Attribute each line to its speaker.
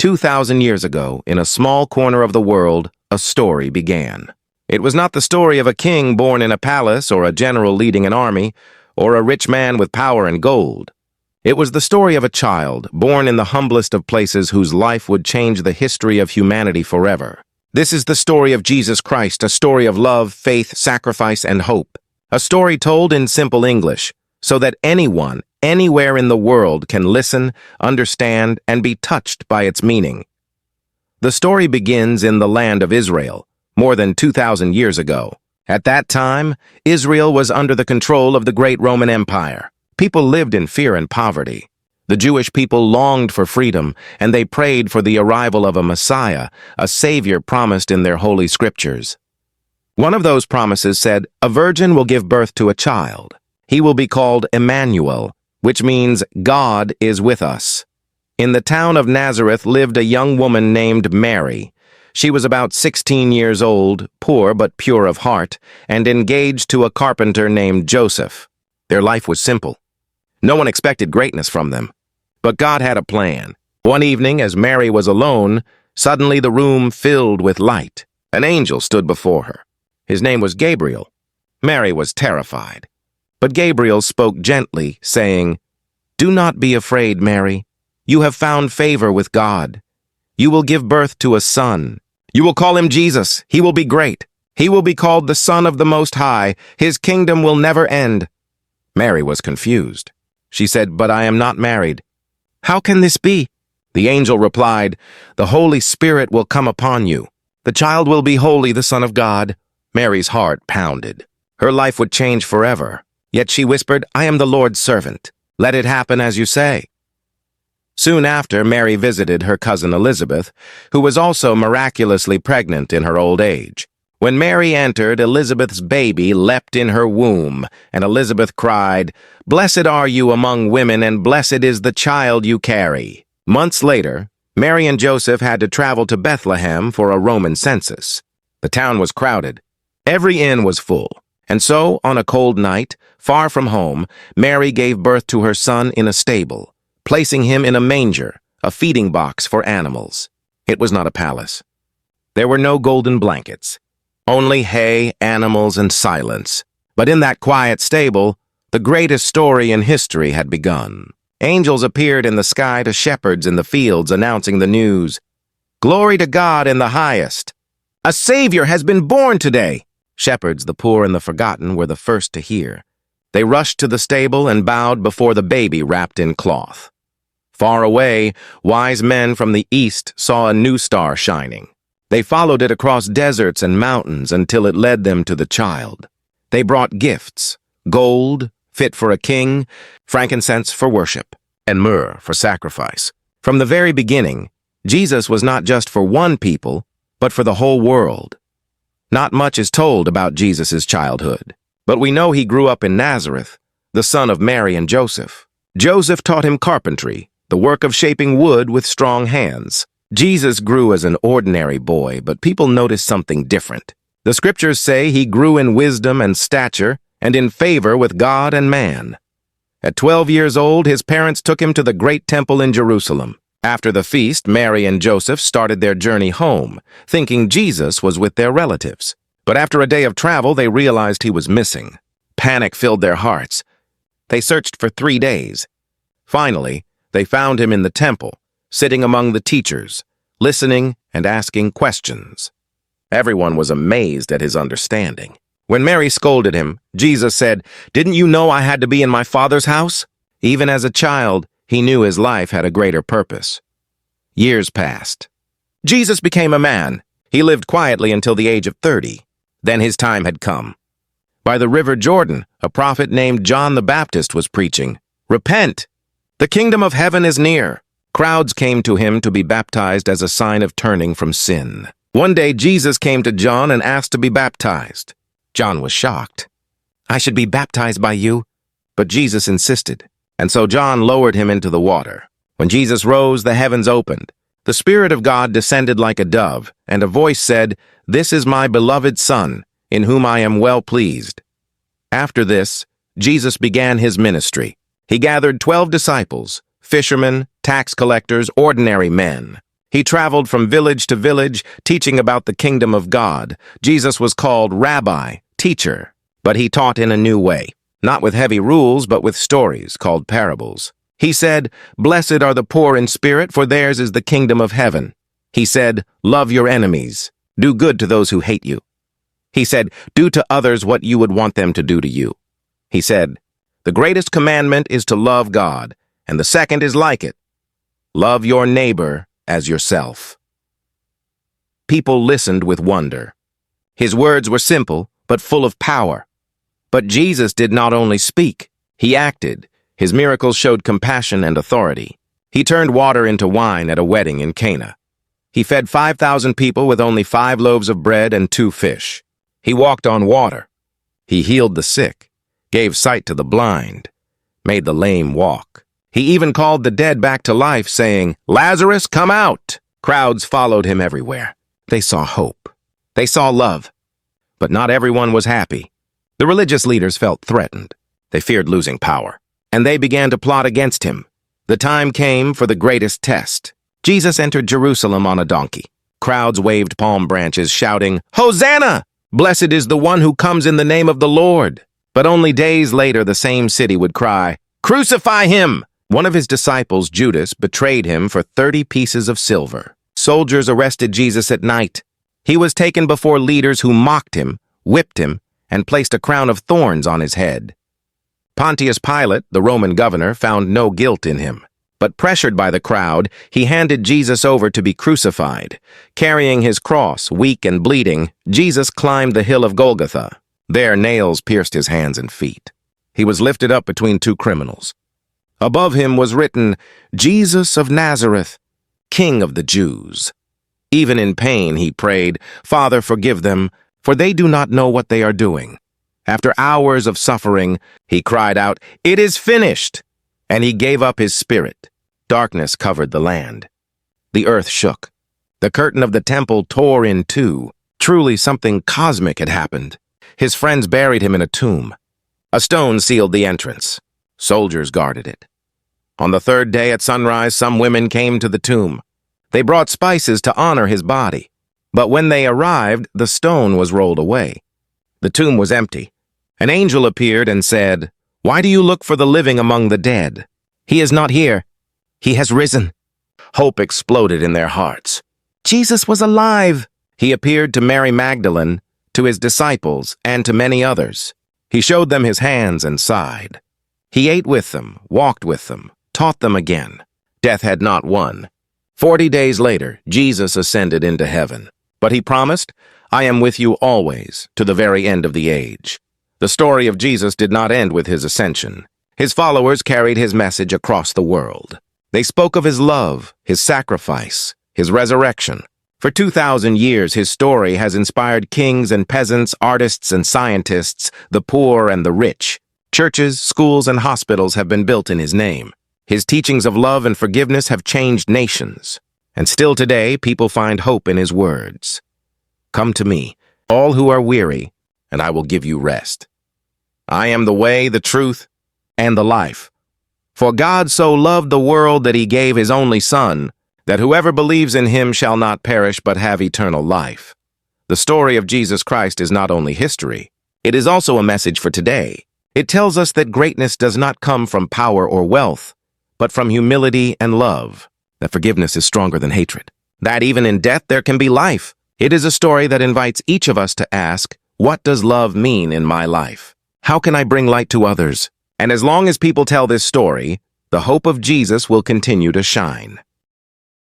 Speaker 1: 2,000 years ago, in a small corner of the world, a story began. It was not the story of a king born in a palace or a general leading an army or a rich man with power and gold. It was the story of a child born in the humblest of places whose life would change the history of humanity forever. This is the story of Jesus Christ, a story of love, faith, sacrifice, and hope. A story told in simple English, so that anyone, anywhere in the world can listen, understand, and be touched by its meaning. The story begins in the land of Israel, more than 2,000 years ago. At that time, Israel was under the control of the great Roman Empire. People lived in fear and poverty. The Jewish people longed for freedom, and they prayed for the arrival of a Messiah, a Savior promised in their holy scriptures. One of those promises said, "A virgin will give birth to a child. He will be called Emmanuel, which means God is with us." In the town of Nazareth lived a young woman named Mary. She was about 16 years old, poor but pure of heart, and engaged to a carpenter named Joseph. Their life was simple. No one expected greatness from them. But God had a plan. One evening, as Mary was alone, suddenly the room filled with light. An angel stood before her. His name was Gabriel. Mary was terrified. But Gabriel spoke gently, saying, "Do not be afraid, Mary. You have found favor with God. You will give birth to a son. You will call him Jesus. He will be great. He will be called the Son of the Most High. His kingdom will never end." Mary was confused. She said, "But I am not married." "How can this be?" The angel replied, "The Holy Spirit will come upon you. The child will be holy, the Son of God." Mary's heart pounded. Her life would change forever. Yet she whispered, "I am the Lord's servant. Let it happen as you say." Soon after, Mary visited her cousin Elizabeth, who was also miraculously pregnant in her old age. When Mary entered, Elizabeth's baby leapt in her womb, and Elizabeth cried, "Blessed are you among women, and blessed is the child you carry." Months later, Mary and Joseph had to travel to Bethlehem for a Roman census. The town was crowded. Every inn was full. And so, on a cold night, far from home, Mary gave birth to her son in a stable, placing him in a manger, a feeding box for animals. It was not a palace. There were no golden blankets, only hay, animals, and silence. But in that quiet stable, the greatest story in history had begun. Angels appeared in the sky to shepherds in the fields, announcing the news. "Glory to God in the highest! A Savior has been born today!" Shepherds, the poor and the forgotten, were the first to hear. They rushed to the stable and bowed before the baby wrapped in cloth. Far away, wise men from the east saw a new star shining. They followed it across deserts and mountains until it led them to the child. They brought gifts, gold, fit for a king, frankincense for worship, and myrrh for sacrifice. From the very beginning, Jesus was not just for one people, but for the whole world. Not much is told about Jesus' childhood, but we know he grew up in Nazareth, the son of Mary and Joseph. Joseph taught him carpentry, the work of shaping wood with strong hands. Jesus grew as an ordinary boy, but people noticed something different. The scriptures say he grew in wisdom and stature and in favor with God and man. At 12 years old, his parents took him to the great temple in Jerusalem. After the feast, Mary and Joseph started their journey home, thinking Jesus was with their relatives. But after a day of travel, they realized he was missing. Panic filled their hearts. They searched for 3 days. Finally, they found him in the temple, sitting among the teachers, listening and asking questions. Everyone was amazed at his understanding. When Mary scolded him, Jesus said, "Didn't you know I had to be in my Father's house?" Even as a child, he knew his life had a greater purpose. Years passed. Jesus became a man. He lived quietly until the age of 30. Then his time had come. By the river Jordan, a prophet named John the Baptist was preaching, "Repent! The kingdom of heaven is near." Crowds came to him to be baptized as a sign of turning from sin. One day, Jesus came to John and asked to be baptized. John was shocked. "I should be baptized by you?" But Jesus insisted. And so John lowered him into the water. When Jesus rose, the heavens opened. The Spirit of God descended like a dove, and a voice said, "This is my beloved Son, in whom I am well pleased." After this, Jesus began his ministry. He gathered 12 disciples, fishermen, tax collectors, ordinary men. He traveled from village to village, teaching about the kingdom of God. Jesus was called Rabbi, teacher, but he taught in a new way, not with heavy rules, but with stories called parables. He said, "Blessed are the poor in spirit, for theirs is the kingdom of heaven." He said, "Love your enemies. Do good to those who hate you." He said, "Do to others what you would want them to do to you." He said, "The greatest commandment is to love God, and the second is like it. Love your neighbor as yourself." People listened with wonder. His words were simple, but full of power. But Jesus did not only speak, he acted. His miracles showed compassion and authority. He turned water into wine at a wedding in Cana. He fed 5,000 people with only 5 loaves of bread and 2 fish. He walked on water. He healed the sick, gave sight to the blind, made the lame walk. He even called the dead back to life, saying, "Lazarus, come out!" Crowds followed him everywhere. They saw hope. They saw love. But not everyone was happy. The religious leaders felt threatened. They feared losing power, and they began to plot against him. The time came for the greatest test. Jesus entered Jerusalem on a donkey. Crowds waved palm branches, shouting, "Hosanna! Blessed is the one who comes in the name of the Lord." But only days later, the same city would cry, "Crucify him!" One of his disciples, Judas, betrayed him for 30 pieces of silver. Soldiers arrested Jesus at night. He was taken before leaders who mocked him, whipped him, and placed a crown of thorns on his head. Pontius Pilate, the Roman governor, found no guilt in him. But pressured by the crowd, he handed Jesus over to be crucified. Carrying his cross, weak and bleeding, Jesus climbed the hill of Golgotha. There, nails pierced his hands and feet. He was lifted up between 2 criminals. Above him was written, "Jesus of Nazareth, King of the Jews." Even in pain, he prayed, "Father, forgive them, for they do not know what they are doing." After hours of suffering, he cried out, "It is finished!" And he gave up his spirit. Darkness covered the land. The earth shook. The curtain of the temple tore in 2. Truly something cosmic had happened. His friends buried him in a tomb. A stone sealed the entrance. Soldiers guarded it. On the 3rd day at sunrise, some women came to the tomb. They brought spices to honor his body. But when they arrived, the stone was rolled away. The tomb was empty. An angel appeared and said, "Why do you look for the living among the dead? He is not here. He has risen." Hope exploded in their hearts. Jesus was alive. He appeared to Mary Magdalene, to his disciples, and to many others. He showed them his hands and side. He ate with them, walked with them, taught them again. Death had not won. 40 days later, Jesus ascended into heaven. But he promised, "I am with you always, to the very end of the age." The story of Jesus did not end with his ascension. His followers carried his message across the world. They spoke of his love, his sacrifice, his resurrection. For 2,000 years, his story has inspired kings and peasants, artists and scientists, the poor and the rich. Churches, schools, and hospitals have been built in his name. His teachings of love and forgiveness have changed nations. And still today, people find hope in his words. "Come to me, all who are weary, and I will give you rest. I am the way, the truth, and the life. For God so loved the world that he gave his only Son, that whoever believes in him shall not perish but have eternal life." The story of Jesus Christ is not only history, it is also a message for today. It tells us that greatness does not come from power or wealth, but from humility and love, that forgiveness is stronger than hatred, that even in death there can be life. It is a story that invites each of us to ask, what does love mean in my life? How can I bring light to others? And as long as people tell this story, the hope of Jesus will continue to shine.